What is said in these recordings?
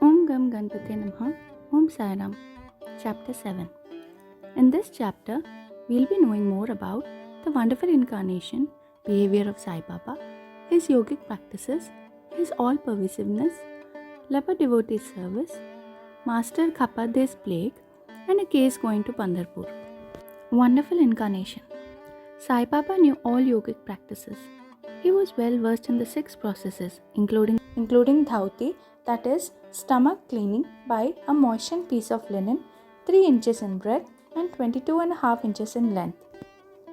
Om Gam Ganpate Namaha. Om Sai Ram. Chapter 7. In this chapter, we'll be knowing more about the wonderful incarnation, behavior of Sai Baba, his yogic practices, his all-pervasiveness, leper devotee service, Master Khapade's plague, and a case going to Pandharpur. Wonderful incarnation. Sai Baba knew all yogic practices. He was well versed in the 6 processes, including dhauti, that is, stomach cleaning by a moistened piece of linen, 3 inches in breadth and 22.5 inches in length.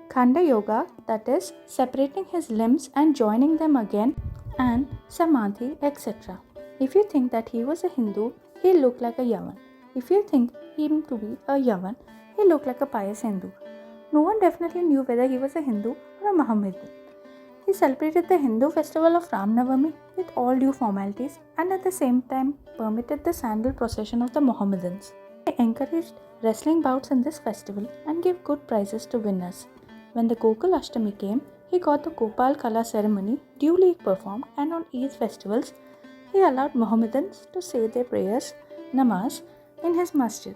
Khanda yoga, that is, separating his limbs and joining them again, and samadhi, etc. If you think that he was a Hindu, he looked like a Yavan. If you think him to be a Yavan, he looked like a pious Hindu. No one definitely knew whether he was a Hindu or a Mohammedan. He celebrated the Hindu festival of Ram Navami with all due formalities and at the same time permitted the sandal procession of the Mohammedans. He encouraged wrestling bouts in this festival and gave good prizes to winners. When the Gokul Ashtami came, he got the Gopal Kala ceremony duly performed, and on Eid festivals, he allowed Mohammedans to say their prayers, namaz, in his masjid.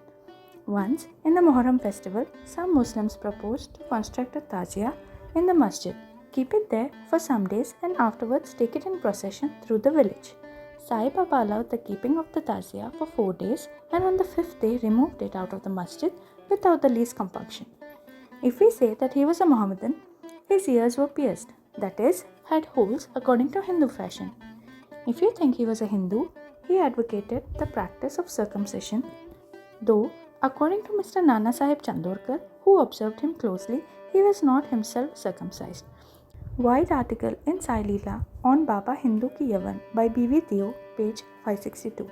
Once, in the Muharram festival, some Muslims proposed to construct a tazia in the masjid, keep it there for some days, and afterwards take it in procession through the village. Sai Baba allowed the keeping of the tazia for 4 days, and on the 5th day removed it out of the masjid without the least compunction. If we say that he was a Mohammedan, his ears were pierced, that is, had holes according to Hindu fashion. If you think he was a Hindu, he advocated the practice of circumcision, though, according to Mr. Nana Sahib Chandorkar, who observed him closely, he was not himself circumcised. Wide article in Sai Leela on Baba Hindu Ki Yavan by B.V. Theo, page 562.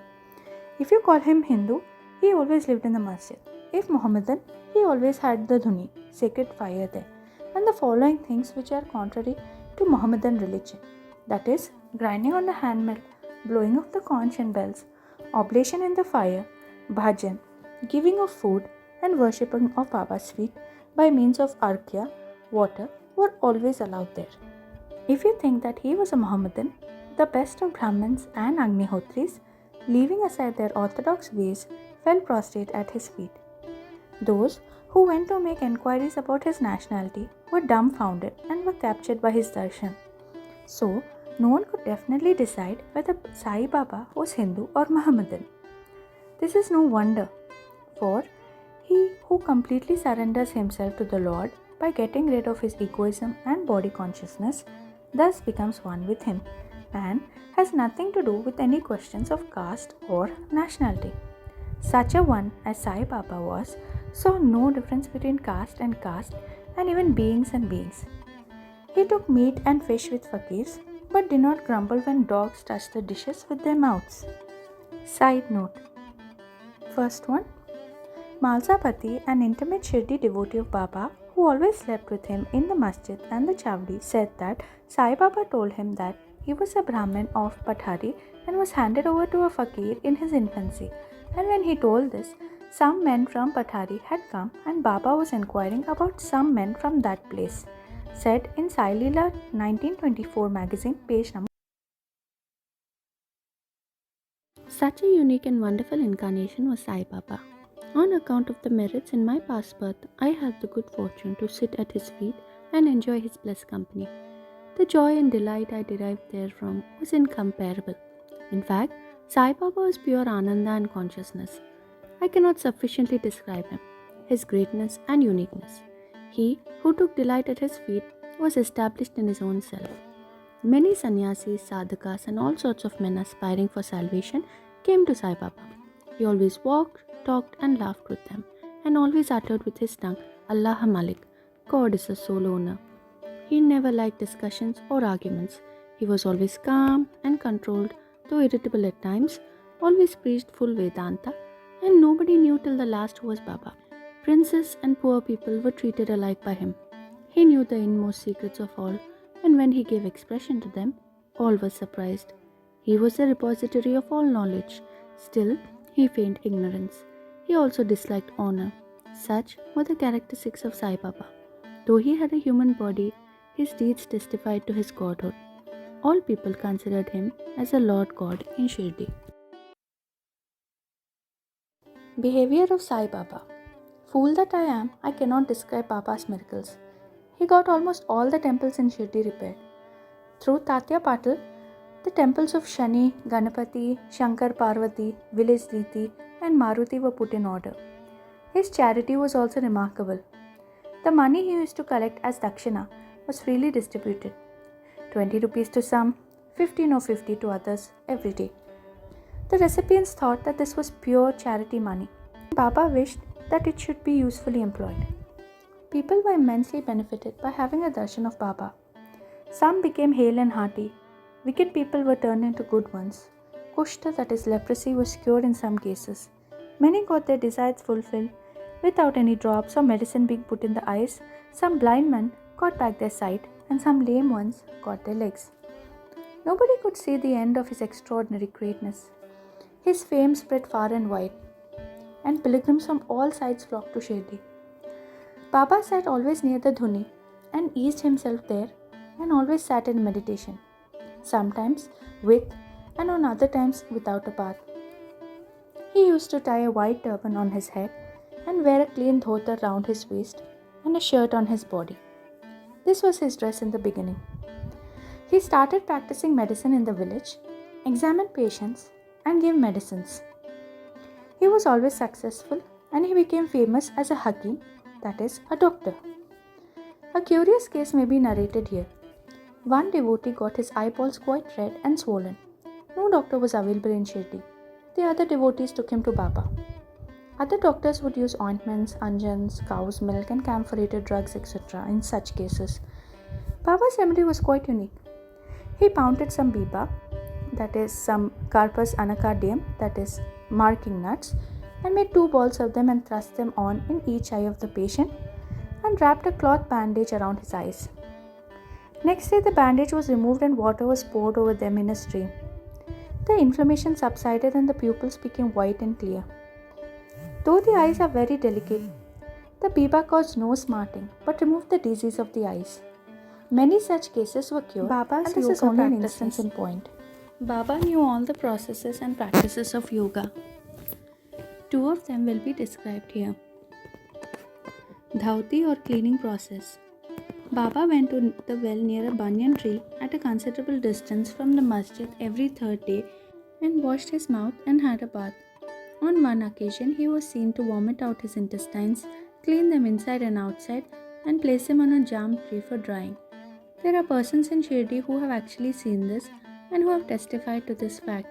If you call him Hindu, he always lived in the masjid. If Mohammedan, he always had the dhuni, sacred fire there, and the following things which are contrary to Mohammedan religion, that is, grinding on the handmill, blowing of the conch and bells, oblation in the fire, bhajan, giving of food, and worshipping of Baba's feet by means of arghya, water, were always allowed there. If you think that he was a Mohammedan, the best of Brahmins and Agnihotris, leaving aside their orthodox ways, fell prostrate at his feet. Those who went to make enquiries about his nationality were dumbfounded and were captured by his darshan. So, no one could definitely decide whether Sai Baba was Hindu or Mohammedan. This is no wonder, for he who completely surrenders himself to the Lord by getting rid of his egoism and body consciousness thus becomes one with him and has nothing to do with any questions of caste or nationality. Such a one as Sai Baba was saw no difference between caste and even beings and beings. He took meat and fish with fakirs but did not grumble when dogs touched the dishes with their mouths. Side note. First one. Malsapati, an intimate Shirdi devotee of Baba who always slept with him in the masjid and the chavdi, said that Sai Baba told him that he was a Brahmin of Pathari and was handed over to a fakir in his infancy. And when he told this, some men from Pathari had come and Baba was inquiring about some men from that place. Said in Sai Leela 1924 magazine, page number. Such a unique and wonderful incarnation was Sai Baba. On account of the merits in my past birth, I had the good fortune to sit at his feet and enjoy his blessed company. The joy and delight I derived therefrom was incomparable. In fact, Sai Baba was pure Ananda and consciousness. I cannot sufficiently describe him, his greatness and uniqueness. He who took delight at his feet was established in his own self. Many sannyasis, sadhakas, and all sorts of men aspiring for salvation came to Sai Baba. He always walked, talked and laughed with them, and always uttered with his tongue, Allah Malik, God is the sole owner. He never liked discussions or arguments. He was always calm and controlled, though irritable at times, always preached full Vedanta, and nobody knew till the last who was Baba. Princes and poor people were treated alike by him. He knew the inmost secrets of all, and when he gave expression to them, all were surprised. He was the repository of all knowledge. Still, he feigned ignorance. He also disliked honor. Such were the characteristics of Sai Baba. Though he had a human body, his deeds testified to his godhood. All people considered him as a Lord God in Shirdi. Behavior of Sai Baba. Fool that I am, I cannot describe Baba's miracles. He got almost all the temples in Shirdi repaired. Through Tatya Patil, the temples of Shani, Ganapati, Shankar Parvati, Village Diti, and Maruti were put in order. His charity was also remarkable. The money he used to collect as dakshina was freely distributed. 20 rupees to some, 15 or 50 to others every day. The recipients thought that this was pure charity money. Baba wished that it should be usefully employed. People were immensely benefited by having a darshan of Baba. Some became hale and hearty. Wicked people were turned into good ones. Kushta, that is leprosy, was cured in some cases. Many got their desires fulfilled without any drops or medicine being put in the eyes. Some blind men got back their sight, and some lame ones got their legs. Nobody could see the end of his extraordinary greatness. His fame spread far and wide, and pilgrims from all sides flocked to Shirdi. Baba sat always near the dhuni and eased himself there, and always sat in meditation, sometimes with and on other times without a bath. He used to tie a white turban on his head and wear a clean dhota round his waist and a shirt on his body. This was his dress in the beginning. He started practicing medicine in the village, examined patients, and gave medicines. He was always successful, and he became famous as a hakim, that is, a doctor. A curious case may be narrated here. One devotee got his eyeballs quite red and swollen. No doctor was available in Shirdi. The other devotees took him to Baba. Other doctors would use ointments, anjans, cow's milk, and camphorated drugs, etc. in such cases. Baba's remedy was quite unique. He pounded some biba, that is some carpus anacardium, that is marking nuts, and made 2 balls of them and thrust them on in each eye of the patient and wrapped a cloth bandage around his eyes. Next day the bandage was removed and water was poured over them in a stream. The inflammation subsided and the pupils became white and clear. Though the eyes are very delicate, the biba caused no smarting but removed the disease of the eyes. Many such cases were cured, and this is only an instance in point. Baba knew all the processes and practices of yoga. 2 of them will be described here. Dhauti or cleaning process. Baba went to the well near a banyan tree at a considerable distance from the masjid every 3rd day and washed his mouth and had a bath. On one occasion, he was seen to vomit out his intestines, clean them inside and outside, and place them on a jam tree for drying. There are persons in Shirdi who have actually seen this and who have testified to this fact.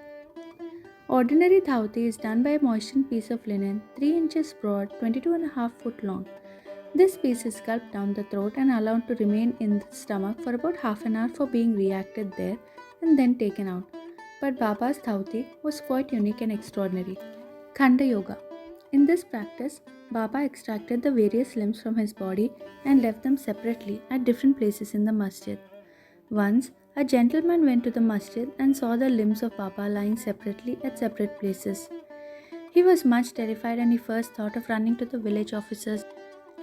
Ordinary dhauti is done by a moistened piece of linen 3 inches broad, 22.5 feet long. This piece is gulped down the throat and allowed to remain in the stomach for about half an hour for being reacted there and then taken out. But Baba's dhauti was quite unique and extraordinary. Khanda Yoga. In this practice, Baba extracted the various limbs from his body and left them separately at different places in the masjid. Once, a gentleman went to the masjid and saw the limbs of Baba lying separately at separate places. He was much terrified and he first thought of running to the village officers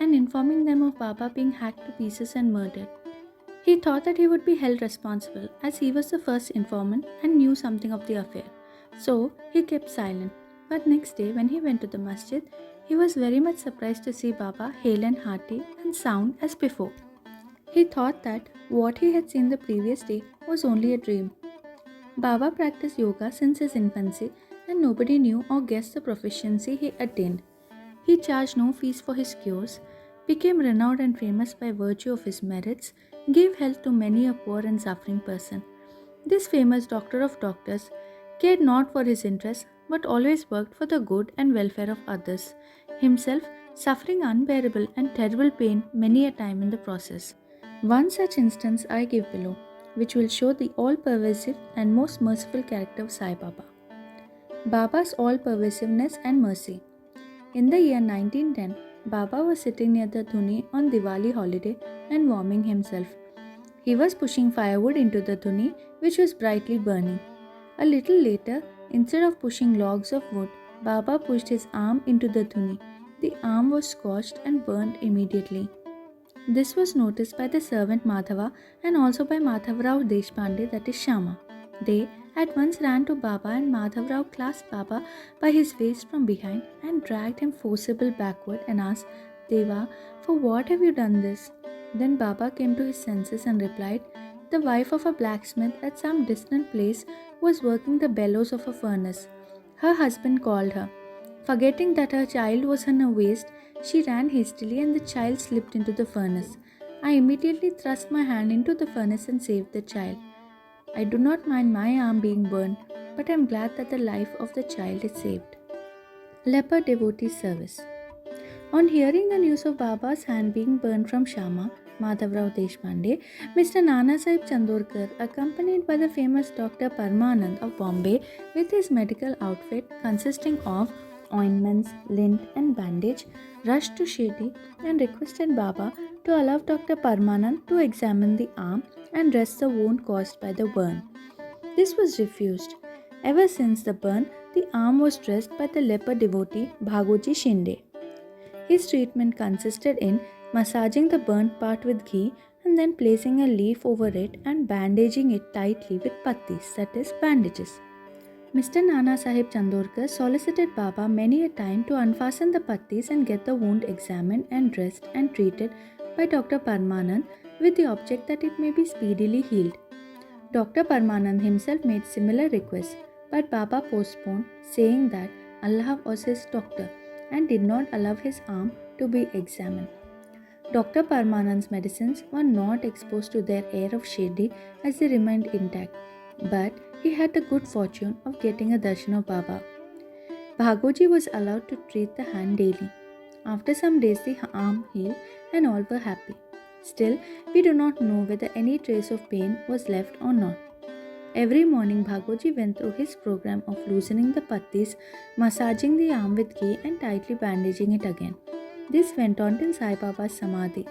and informing them of Baba being hacked to pieces and murdered. He thought that he would be held responsible as he was the first informant and knew something of the affair. So, he kept silent. But next day when he went to the masjid, he was very much surprised to see Baba hale and hearty and sound as before. He thought that what he had seen the previous day was only a dream. Baba practiced yoga since his infancy and nobody knew or guessed the proficiency he attained. He charged no fees for his cures, became renowned and famous by virtue of his merits, gave health to many a poor and suffering person. This famous doctor of doctors cared not for his interests but always worked for the good and welfare of others, himself suffering unbearable and terrible pain many a time in the process. One such instance I give below, which will show the all-pervasive and most merciful character of Sai Baba. Baba's all-pervasiveness and mercy. In the year 1910, Baba was sitting near the dhuni on Diwali holiday and warming himself. He was pushing firewood into the dhuni, which was brightly burning. A little later, instead of pushing logs of wood, Baba pushed his arm into the dhuni. The arm was scorched and burned immediately. This was noticed by the servant Madhava and also by Madhavrao Deshpande, that is Shama. They, at once ran to Baba, and Madhavrao clasped Baba by his waist from behind and dragged him forcibly backward and asked, Deva, for what have you done this? Then Baba came to his senses and replied, the wife of a blacksmith at some distant place was working the bellows of a furnace. Her husband called her. Forgetting that her child was on her waist, she ran hastily and the child slipped into the furnace. I immediately thrust my hand into the furnace and saved the child. I do not mind my arm being burned, but I am glad that the life of the child is saved. Leper devotee service. On hearing the news of Baba's hand being burned from Shama, Madhavrao Deshpande, Mr. Nana Sahib Chandorkar, accompanied by the famous Dr. Parmanand of Bombay with his medical outfit consisting of ointments, lint and bandage, rushed to Shirdi and requested Baba to allow Dr. Parmanand to examine the arm and dress the wound caused by the burn. This was refused. Ever since the burn, the arm was dressed by the leper devotee Bhagoji Shinde. His treatment consisted in massaging the burnt part with ghee and then placing a leaf over it and bandaging it tightly with pattis, that is, bandages. Mr. Nana Sahib Chandorkar solicited Baba many a time to unfasten the pattis and get the wound examined and dressed and treated by Dr. Parmanand with the object that it may be speedily healed. Dr. Parmanand himself made similar requests, but Baba postponed, saying that Allah was his doctor and did not allow his arm to be examined. Dr. Parmanand's medicines were not exposed to their air of Shirdi as they remained intact, but he had the good fortune of getting a darshan of Baba. Bhagoji was allowed to treat the hand daily. After some days the arm healed and all were happy. Still, we do not know whether any trace of pain was left or not. Every morning Bhagoji went through his program of loosening the pattis, massaging the arm with ghee and tightly bandaging it again. This went on till Sai Baba's Samadhi.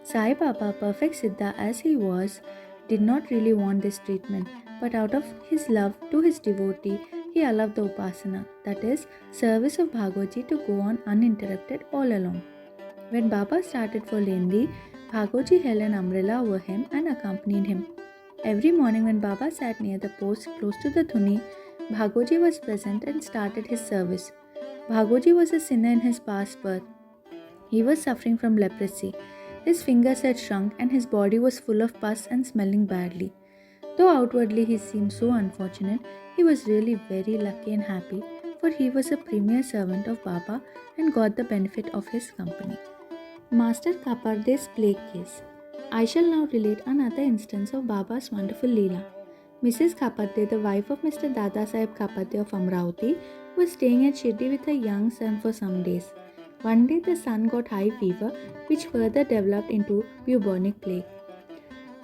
Sai Baba, perfect Siddha as he was, did not really want this treatment, but out of his love to his devotee, he allowed the upasana, that is, service of Bhagoji to go on uninterrupted all along. When Baba started for Lendi, Bhagoji held an umbrella over him and accompanied him. Every morning when Baba sat near the post close to the dhuni, Bhagoji was present and started his service. Bhagoji was a sinner in his past birth. He was suffering from leprosy. His fingers had shrunk and his body was full of pus and smelling badly. Though outwardly he seemed so unfortunate, he was really very lucky and happy, for he was a premier servant of Baba and got the benefit of his company. Master Kaparde's plague case. I shall now relate another instance of Baba's wonderful Leela. Mrs. Kaparde, the wife of Mr. Dada Sahib Kaparde of Amravati, was staying at Shirdi with her young son for some days. One day the son got high fever, which further developed into bubonic plague.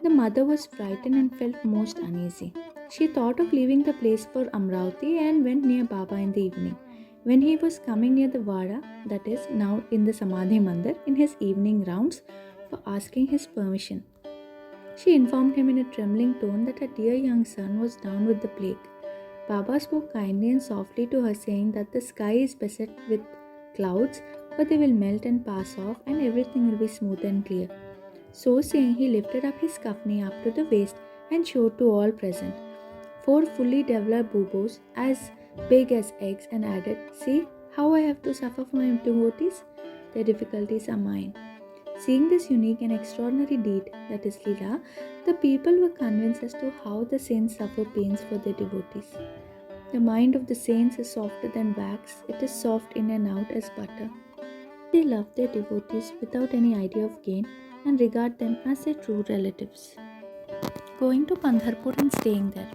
The mother was frightened and felt most uneasy. She thought of leaving the place for Amravati and went near Baba in the evening. When he was coming near the Vada, that is now in the Samadhi Mandir, in his evening rounds, for asking his permission, she informed him in a trembling tone that her dear young son was down with the plague. Baba spoke kindly and softly to her, saying that the sky is beset with clouds, but they will melt and pass off and everything will be smooth and clear. So saying, he lifted up his kafni up to the waist and showed to all present 4 fully developed buboes as big as eggs and added, see how I have to suffer for my devotees? Their difficulties are mine. Seeing this unique and extraordinary deed, that is Leela, the people were convinced as to how the saints suffer pains for their devotees. The mind of the saints is softer than wax, it is soft in and out as butter. They love their devotees without any idea of gain and regard them as their true relatives. Going to Pandharpur and staying there.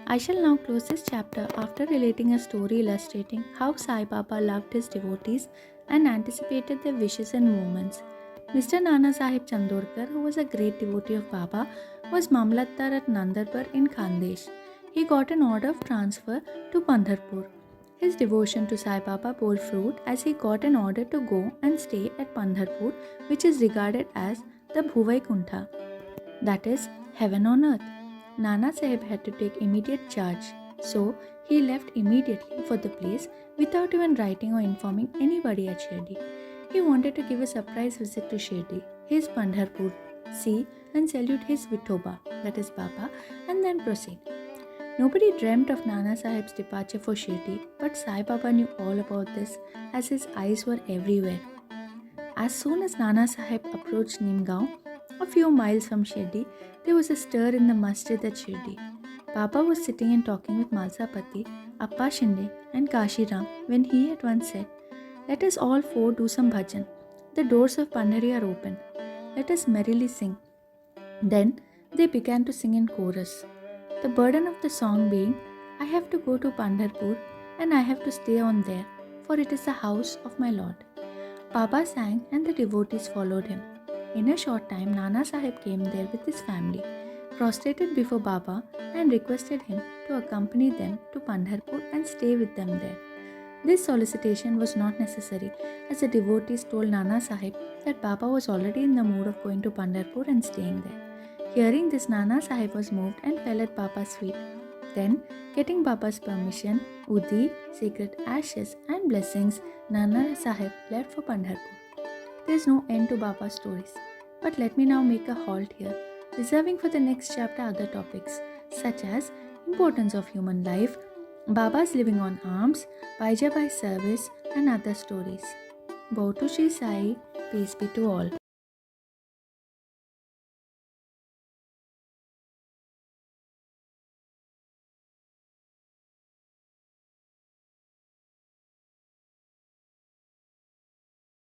I shall now close this chapter after relating a story illustrating how Sai Baba loved his devotees and anticipated their wishes and movements. Mr. Nana Sahib Chandorkar, who was a great devotee of Baba, was Mamlatdar at Nandarbur in Khandesh. He got an order of transfer to Pandharpur. His devotion to Sai Baba bore fruit as he got an order to go and stay at Pandharpur, which is regarded as the Bhuvaikuntha, that is, heaven on earth. Nana Sahib had to take immediate charge, so he left immediately for the place without even writing or informing anybody at Shirdi. He wanted to give a surprise visit to Shirdi, his Pandharpur, see and salute his Vithoba, that is Baba, and then proceed. Nobody dreamt of Nana Sahib's departure for Shirdi, but Sai Baba knew all about this as his eyes were everywhere. As soon as Nana Sahib approached Nimgaon, a few miles from Shirdi, there was a stir in the masjid at Shirdi. Baba was sitting and talking with Malsapati, Appa Shinde, and Kashi Ram when he at once said, "Let us all four do some bhajan. The doors of Pandhari are open. Let us merrily sing." Then they began to sing in chorus. The burden of the song being, "I have to go to Pandharpur and I have to stay on there, for it is the house of my Lord." Baba sang and the devotees followed him. In a short time, Nana Sahib came there with his family, prostrated before Baba and requested him to accompany them to Pandharpur and stay with them there. This solicitation was not necessary, as the devotees told Nana Sahib that Baba was already in the mood of going to Pandharpur and staying there. Hearing this, Nana Sahib was moved and fell at Baba's feet. Then, getting Baba's permission, Udi, sacred ashes, and blessings, Nana Sahib left for Pandharpur. There is no end to Baba's stories, but let me now make a halt here, reserving for the next chapter other topics such as importance of human life, Baba's living on alms, Baijabai service, and other stories. Bow to Sri Sai, peace be to all.